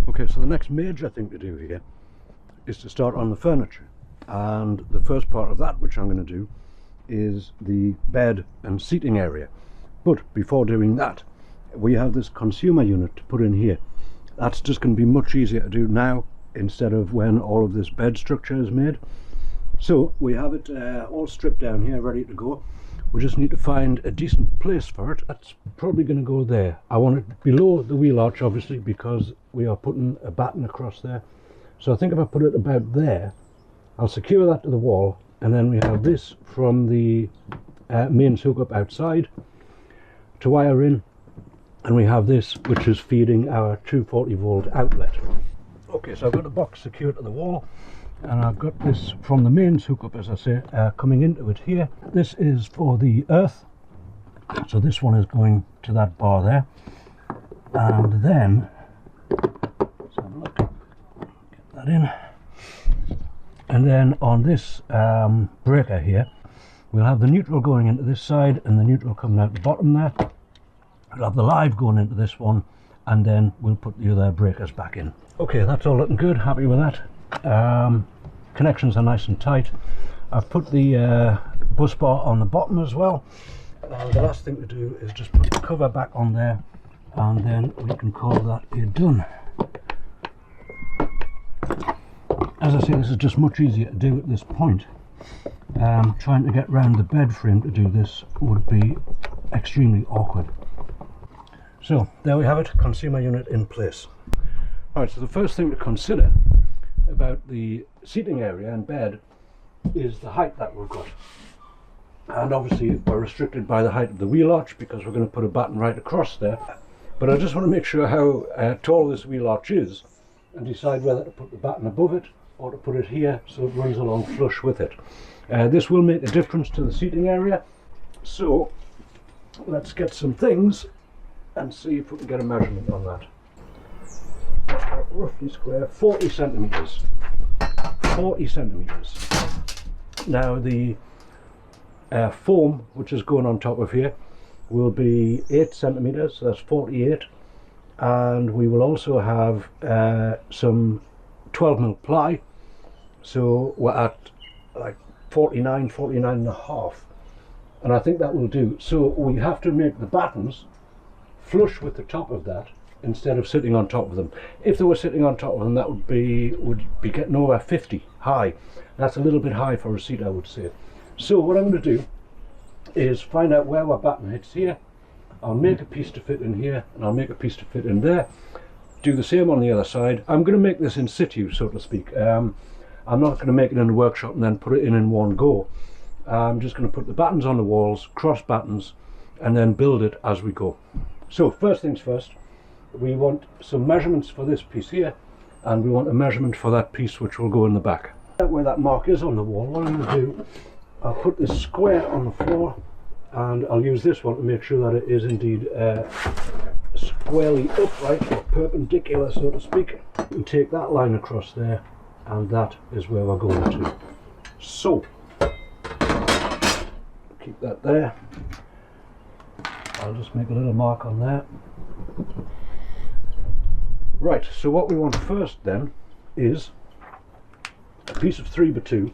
Okay, so the next major thing to do here is to start on the furniture, and the first part of that which I'm going to do is the bed and seating area. But before doing that, we have this consumer unit to put in here. That's just going to be much easier to do now instead of when all of this bed structure is made. So we have it all stripped down here, ready to go. We just need to find a decent place for it. That's probably going to go there. I want it below the wheel arch, obviously, because we are putting a batten across there. So I think if I put it about there, I'll secure that to the wall, and then we have this from the mains hookup outside to wire in, and we have this which is feeding our 240 volt outlet. Okay, so I've got the box secured to the wall, and I've got this from the mains hookup, as I say, coming into it here. This is for the earth, so this one is going to that bar there, and then let's have a look, get that in, and then on this breaker here we'll have the neutral going into this side and the neutral coming out the bottom there. We'll have the live going into this one, and then we'll put the other breakers back in. Okay, that's all looking good, happy with that. Connections are nice and tight. I've put the bus bar on the bottom as well. The last thing to do is just put the cover back on there, and then we can call that done. As I say, this is just much easier to do at this point. Trying to get round the bed frame to do this would be extremely awkward. So there we have it, consumer unit in place. Alright, so the first thing to consider about the seating area and bed is the height that we've got. And obviously we're restricted by the height of the wheel arch because we're going to put a batten right across there. But I just want to make sure how tall this wheel arch is and decide whether to put the batten above it or to put it here so it runs along flush with it. This will make a difference to the seating area, so let's get some things and see if we can get a measurement on that. Roughly square, 40 centimeters. 40 centimeters. Now the foam which is going on top of here will be 8 centimeters, so that's 48, and we will also have some 12mm ply, so we're at like 49 and a half, and I think that will do. So we have to make the battens flush with the top of that instead of sitting on top of them. If they were sitting on top of them, that would be getting over 50 high. That's a little bit high for a seat, I would say. So what I'm going to do is find out where our batten hits here. I'll make a piece to fit in here, and I'll make a piece to fit in there. Do the same on the other side. I'm going to make this in situ, so to speak. I'm not going to make it in the workshop and then put it in one go. I'm just going to put the battens on the walls, cross battens, and then build it as we go. So first things first, we want some measurements for this piece here, and we want a measurement for that piece which will go in the back. Where that mark is on the wall, what I'm going to do, I'll put this square on the floor, and I'll use this one to make sure that it is indeed squarely upright, or perpendicular, so to speak, and take that line across there, and that is where we're going to. So keep that there. I'll just make a little mark on there. Right, so what we want first then is a piece of 3x2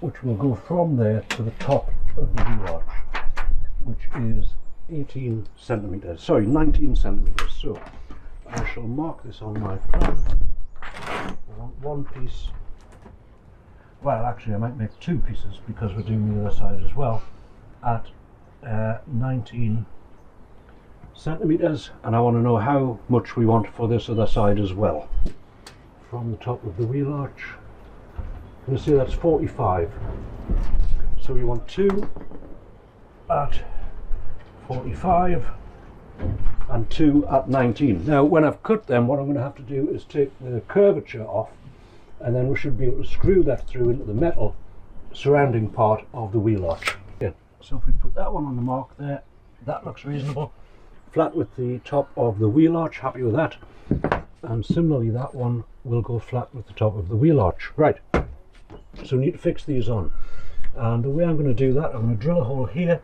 which will go from there to the top of the wheel arch, which is 18 centimeters, sorry, 19 centimeters. So I shall mark this on my plan. I want one piece, well actually I might make two pieces because we're doing the other side as well, at 19 centimeters, and I want to know how much we want for this other side as well. From the top of the wheel arch, I'm going to say that's 45, so we want two at 45 and two at 19. Now when I've cut them, what I'm going to have to do is take the curvature off, and then we should be able to screw that through into the metal surrounding part of the wheel arch. Yeah. So if we put that one on the mark there, that looks reasonable. Flat with the top of the wheel arch, happy with that. And similarly that one will go flat with the top of the wheel arch. Right, so we need to fix these on. And the way I'm going to do that, I'm going to drill a hole here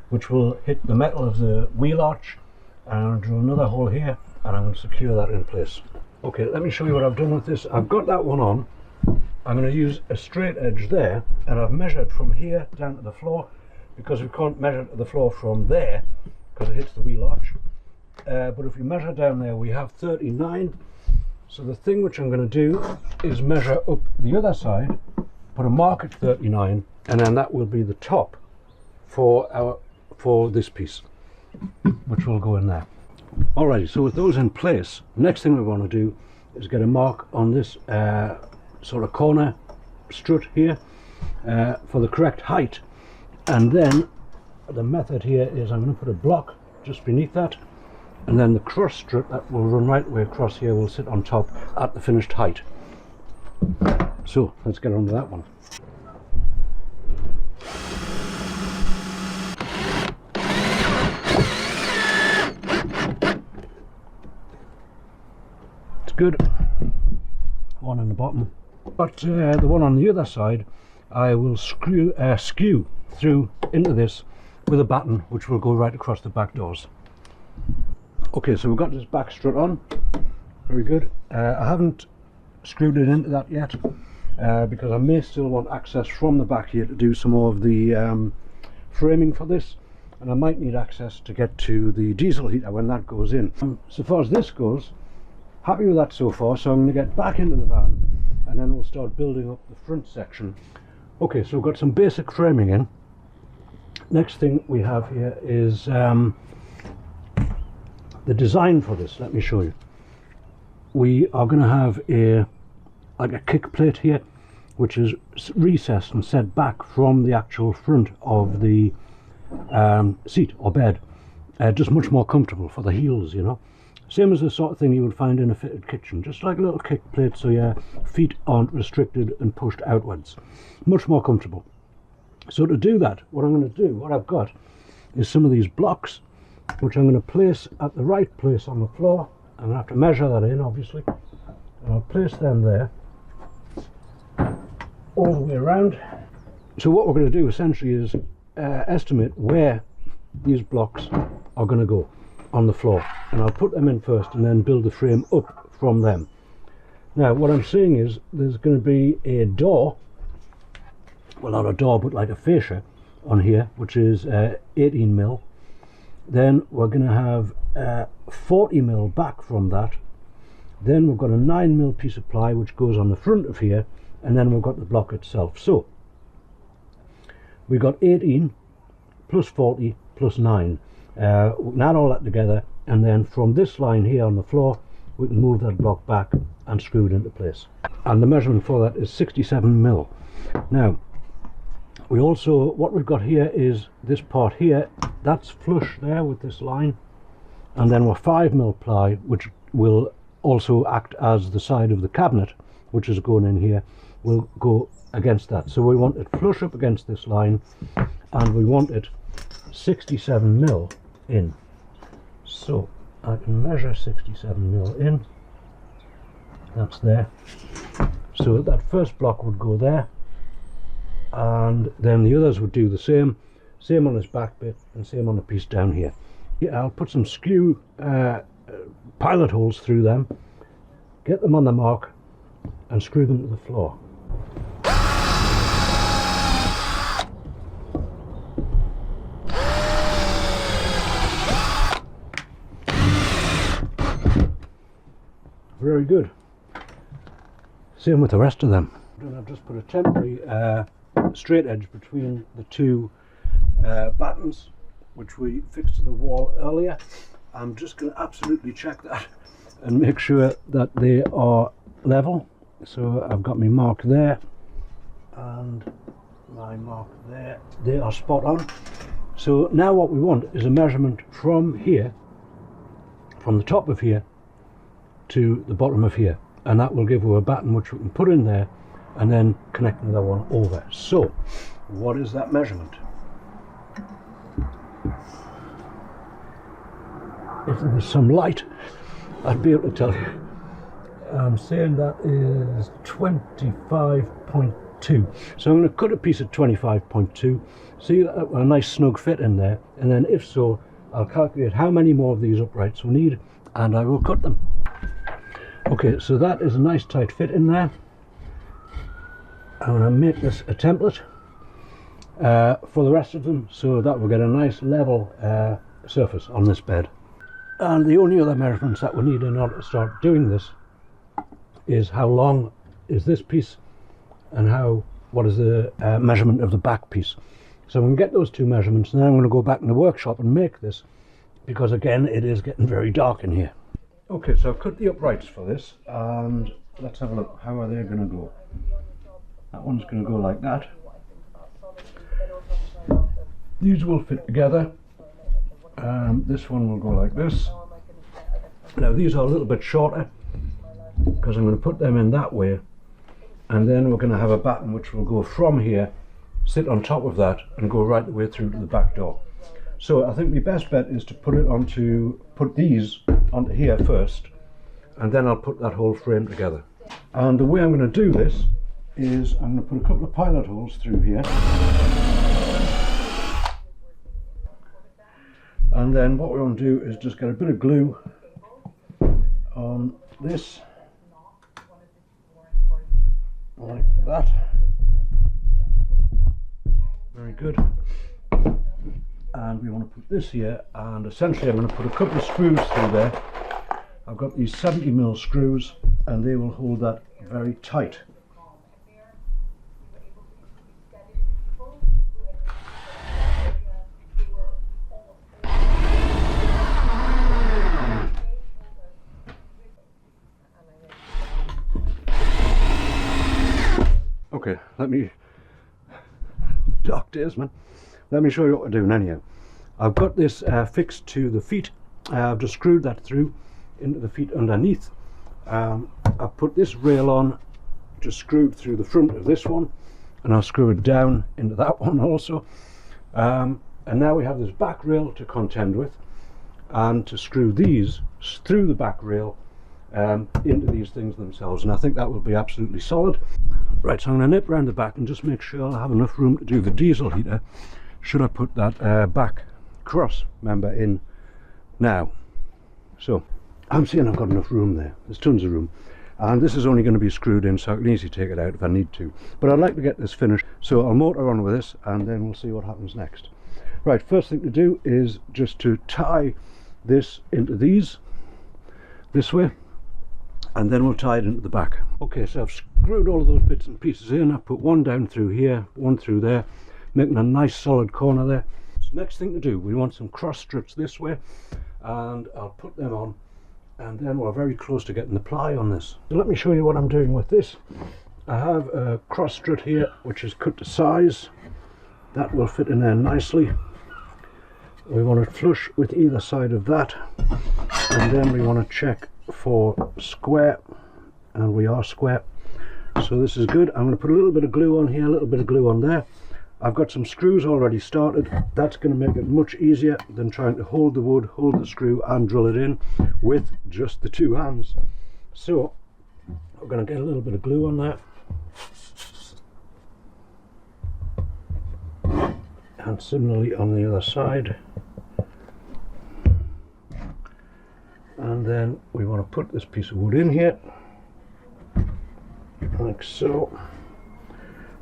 which will hit the metal of the wheel arch, and I'll drill another hole here and I'm going to secure that in place. Okay, let me show you what I've done with this. I've got that one on. I'm going to use a straight edge there, and I've measured from here down to the floor, because we can't measure to the floor from there because it hits the wheel arch. But if we measure down there, we have 39. So the thing which I'm going to do is measure up the other side, put a mark at 39, and then that will be the top for this piece, which will go in there. Alrighty, so with those in place, next thing we want to do is get a mark on this sort of corner strut here for the correct height, and then the method here is I'm going to put a block just beneath that, and then the cross strut that will run right the way across here will sit on top at the finished height. So let's get on to that one. It's good. One in the bottom, but the one on the other side I will skew through into this with a batten which will go right across the back doors. Okay, so we've got this back strut on. Very good. I haven't screwed it into that yet because I may still want access from the back here to do some more of the framing for this, and I might need access to get to the diesel heater when that goes in. So far as this goes, happy with that so far, so I'm going to get back into the van and then we'll start building up the front section. Okay, so we've got some basic framing in. Next thing we have here is the design for this. Let me show you. We are going to have like a kick plate here, which is recessed and set back from the actual front of the seat or bed, just much more comfortable for the heels, you know. Same as the sort of thing you would find in a fitted kitchen, just like a little kick plate so your feet aren't restricted and pushed outwards. Much more comfortable. So to do that, what I'm going to do, what I've got, is some of these blocks, which I'm going to place at the right place on the floor. I'm going to have to measure that in, obviously, and I'll place them there all the way around. So what we're going to do essentially is estimate where these blocks are going to go on the floor, and I'll put them in first and then build the frame up from them. Now what I'm saying is there's going to be a door, well not a door but like a fascia on here, which is 18mm. Then we're going to have 40mm back from that. Then we've got a 9mm piece of ply which goes on the front of here, and then we've got the block itself. So we've got 18 plus 40 plus 9. We can add all that together, and then from this line here on the floor we can move that block back and screw it into place. And the measurement for that is 67mm. Now we also, what we've got here is this part here, that's flush there with this line, and then we're 5mm ply which will also act as the side of the cabinet, which is going in here, will go against that. So we want it flush up against this line, and we want it 67mm in. So I can measure 67mm in. That's there. So that first block would go there, and then the others would do the same on this back bit and same on the piece down here. Yeah, I'll put some skew pilot holes through them, get them on the mark and screw them to the floor. Very good. Same with the rest of them. And I've just put a temporary straight edge between the two battens which we fixed to the wall earlier. I'm just going to absolutely check that and make sure that they are level. So I've got my mark there and my mark there. They are spot on. So now what we want is a measurement from here, from the top of here to the bottom of here, and that will give us a batten which we can put in there and then connect another one over. So what is that measurement? If there was some light I'd be able to tell you. I'm saying that is 25.2. So I'm going to cut a piece of 25.2, see a nice snug fit in there, and then if so I'll calculate how many more of these uprights we need and I will cut them. Okay, so that is a nice tight fit in there. I'm going to make this a template for the rest of them, so that we'll get a nice level surface on this bed. And the only other measurements that we need in order to start doing this is how long is this piece and what is the measurement of the back piece. So we can get those two measurements, and then I'm going to go back in the workshop and make this, because again it is getting very dark in here. Okay, so I've cut the uprights for this, and let's have a look. How are they going to go? That one's going to go like that. These will fit together. This one will go like this. Now these are a little bit shorter because I'm going to put them in that way, and then we're going to have a batten which will go from here, sit on top of that, and go right the way through to the back door. So I think the best bet is to put these onto here first, and then I'll put that whole frame together. And the way I'm going to do this is I'm going to put a couple of pilot holes through here, and then what we're going to do is just get a bit of glue on this, like that. Very good. And we want to put this here, and essentially I'm going to put a couple of screws through there. I've got these 70mm screws, and they will hold that very tight. Okay, dark days, man. Let me show you what we're doing anyhow. I've got this fixed to the feet. I've just screwed that through into the feet underneath. I've put this rail on, just screwed through the front of this one, and I'll screw it down into that one also. And now we have this back rail to contend with, and to screw these through the back rail into these things themselves, and I think that will be absolutely solid. Right, so I'm going to nip around the back and just make sure I have enough room to do the diesel heater, should I put that back cross member in now. So I'm seeing I've got enough room there. There's tons of room, and this is only going to be screwed in, so I can easily take it out if I need to, but I'd like to get this finished, so I'll motor on with this and then we'll see what happens next. Right, first thing to do is just to tie this into these this way, and then we'll tie it into the back. Okay, so I've screwed all of those bits and pieces in. I've put one down through here, one through there, making a nice solid corner there. So next thing to do, we want some cross struts this way, and I'll put them on, and then we're very close to getting the ply on this. So let me show you what I'm doing with this. I have a cross strut here which is cut to size. That will fit in there nicely. We want it flush with either side of that, and then we want to check for square, and we are square, so this is good. I'm going to put a little bit of glue on here, a little bit of glue on there. I've got some screws already started. That's going to make it much easier than trying to hold the wood, hold the screw and drill it in with just the two hands. So we're going to get a little bit of glue on that, and similarly on the other side. And then we want to put this piece of wood in here, like so.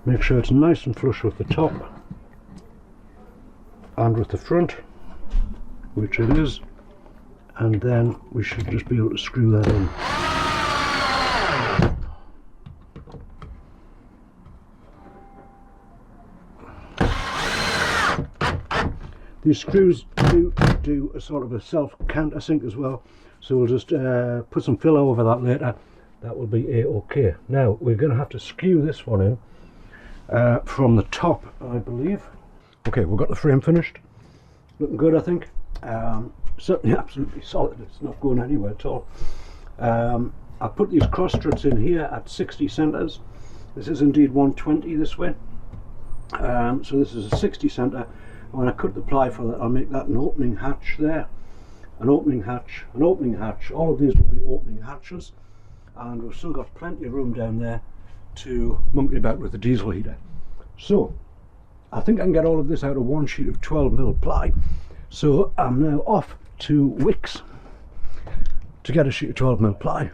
Make sure it's nice and flush with the top and with the front, which it is, and then we should just be able to screw that in. These screws do a sort of a self countersink as well, so we'll just put some filler over that later. That will be a-okay. Now we're going to have to skew this one in from the top, I believe. Okay, we've got the frame finished, looking good I think. Certainly absolutely solid, it's not going anywhere at all. I put these cross struts in here at 60 centres. This is indeed 120 this way, so this is a 60 centre. When I cut the ply for that, I'll make that an opening hatch there, an opening hatch, an opening hatch. All of these will be opening hatches, and we've still got plenty of room down there to monkey about with the diesel heater. So I think I can get all of this out of one sheet of 12mm ply. So I'm now off to Wickes to get a sheet of 12mm ply.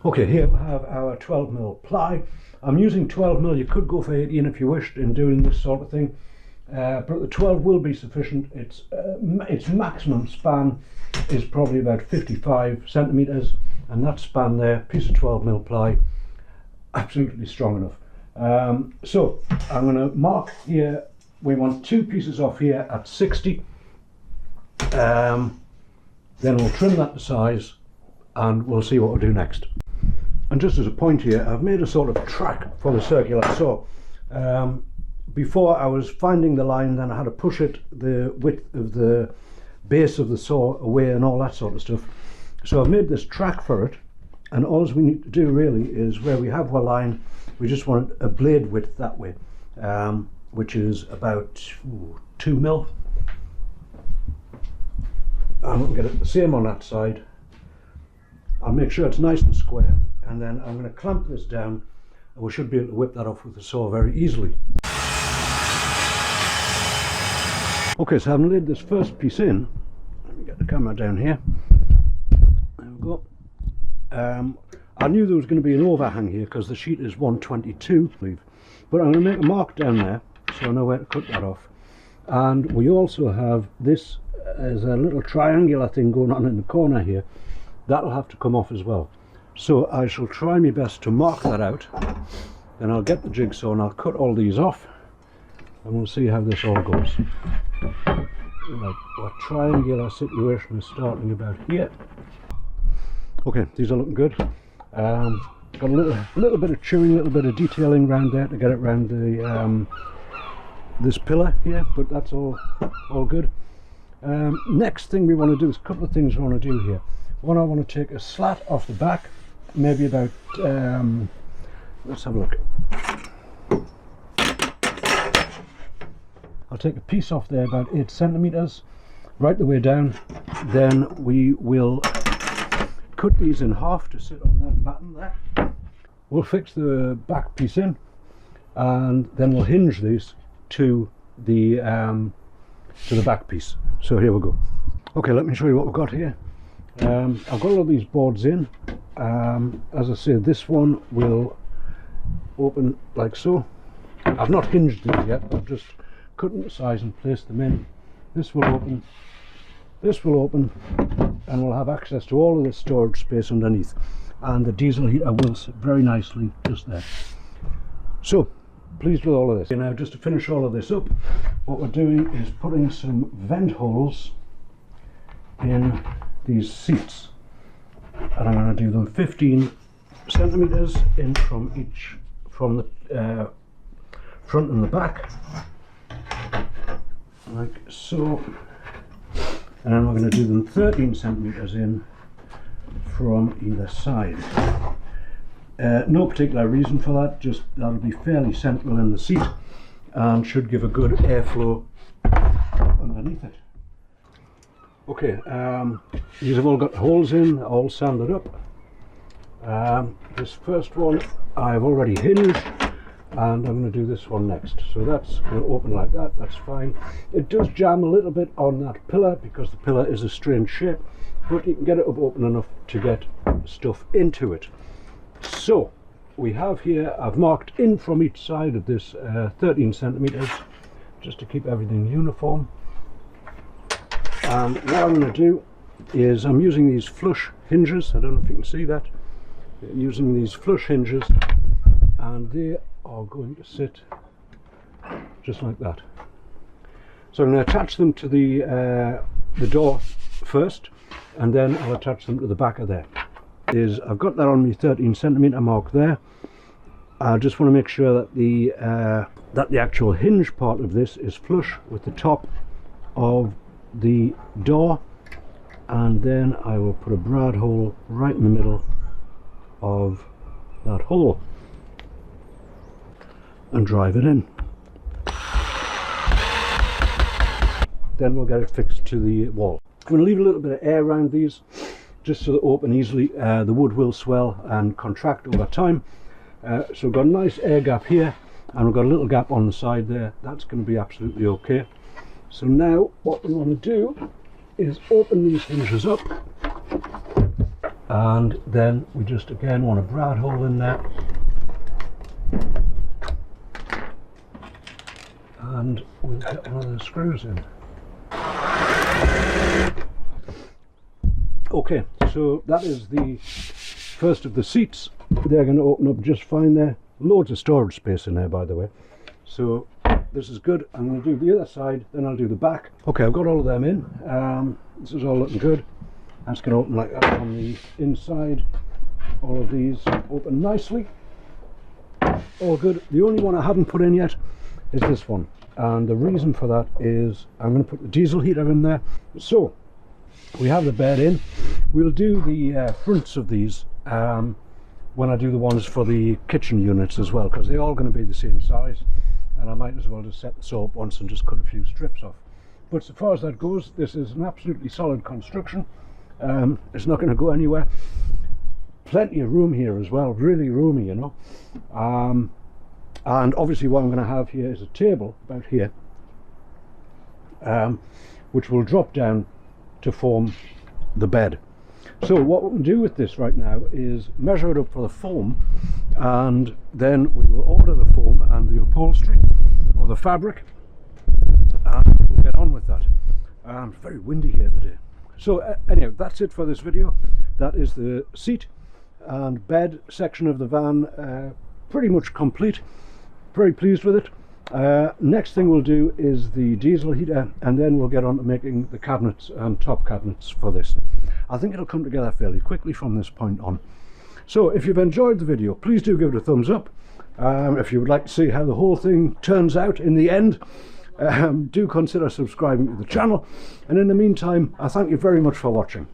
Okay, here we have our 12mm ply. I'm using 12mm. You could go for 18 if you wished in doing this sort of thing, but the 12 will be sufficient. Its maximum span is probably about 55 centimeters, and that span there, piece of 12mm ply, absolutely strong enough. So I'm going to mark here. We want 2 pieces off here at 60. Then we'll trim that to size, and we'll see what we'll do next. And just as a point here, I've made a sort of track for the circular saw. Before I was finding the line, then I had to push it the width of the base of the saw away and all that sort of stuff. So I've made this track for it, and all we need to do really is where we have our line, we just want a blade width that way, which is about 2mm. And we'll get it the same on that side. I'll make sure it's nice and square, and then I'm going to clamp this down, and we should be able to whip that off with the saw very easily. Okay, so I've laid this first piece in. Let me get the camera down here. There we go. I knew there was going to be an overhang here because the sheet is 122, I believe. But I'm going to make a mark down there so I know where to cut that off. And we also have this as a little triangular thing going on in the corner here. That'll have to come off as well. So I shall try my best to mark that out. Then I'll get the jigsaw and I'll cut all these off, and we'll see how this all goes. Like our triangular situation is starting about here. Okay, these are looking good. Got a little bit of chewing, a little bit of detailing around there to get it around the this pillar here, but that's all good. Next thing we want to do is a couple of things we want to do here. One, I want to take a slat off the back, maybe about let's have a look. I'll take a piece off there about 8 centimeters right the way down. Then we will cut these in half to sit on that batten there. We'll fix the back piece in, and then we'll hinge these to the back piece. So here we go. Okay, let me show you what we've got here. I've got all of these boards in. As I said, this one will open like so. I've not hinged these yet, I've just cut them to size and placed them in. This will open, and we'll have access to all of the storage space underneath, and the diesel heater will sit very nicely just there. So pleased with all of this. Now, just to finish all of this up, what we're doing is putting some vent holes in these seats, and I'm going to do them 15 centimeters in from the front and the back, like so, and then we're going to do them 13 centimeters in from either side. No particular reason for that, just that'll be fairly central in the seat and should give a good airflow underneath it. Okay, these have all got holes in, all sanded up. This first one I've already hinged, and I'm going to do this one next. So that's going to open like that, that's fine. It does jam a little bit on that pillar because the pillar is a strange shape, but you can get it up open enough to get stuff into it. So we have here, I've marked in from each side of this 13 centimeters just to keep everything uniform. And what I'm going to do is I'm using these flush hinges. I don't know if you can see that. Using these flush hinges, and they are going to sit just like that. So I'm going to attach them to the door first, and then I'll attach them to the back of there. I've got that on my 13 centimeter mark there. I just want to make sure that the actual hinge part of this is flush with the top of the door, and then I will put a brad hole right in the middle of that hole and drive it in. Then we'll get it fixed to the wall. I'm going to leave a little bit of air around these just so they open easily. The wood will swell and contract over time. So we've got a nice air gap here, and we've got a little gap on the side there. That's going to be absolutely okay. So now what we want to do is open these hinges up, and then we just again want a brad hole in there, and we'll get one of the screws in. Okay, so that is the first of the seats. They're going to open up just fine there. Loads of storage space in there, by the way. So this is good. I'm going to do the other side, then I'll do the back. Okay, I've got all of them in. This is all looking good. That's going to open like that on the inside. All of these open nicely. All good. The only one I haven't put in yet is this one. And the reason for that is I'm going to put the diesel heater in there. So we have the bed in. We'll do the fronts of these when I do the ones for the kitchen units as well, because they're all going to be the same size, and I might as well just set the saw up once and just cut a few strips off. But so far as that goes, this is an absolutely solid construction. It's not going to go anywhere. Plenty of room here as well, really roomy, you know. And obviously what I'm going to have here is a table about here, which will drop down to form the bed. So what we can do with this right now is measure it up for the foam, and then we will order the foam and the upholstery or the fabric, and we'll get on with that. It's very windy here today. So anyway, that's it for this video. That is the seat and bed section of the van, pretty much complete. Very pleased with it. Next thing we'll do is the diesel heater, and then we'll get on to making the cabinets and top cabinets for this. I think it'll come together fairly quickly from this point on. So if you've enjoyed the video, please do give it a thumbs up. If you would like to see how the whole thing turns out in the end, do consider subscribing to the channel, and in the meantime I thank you very much for watching.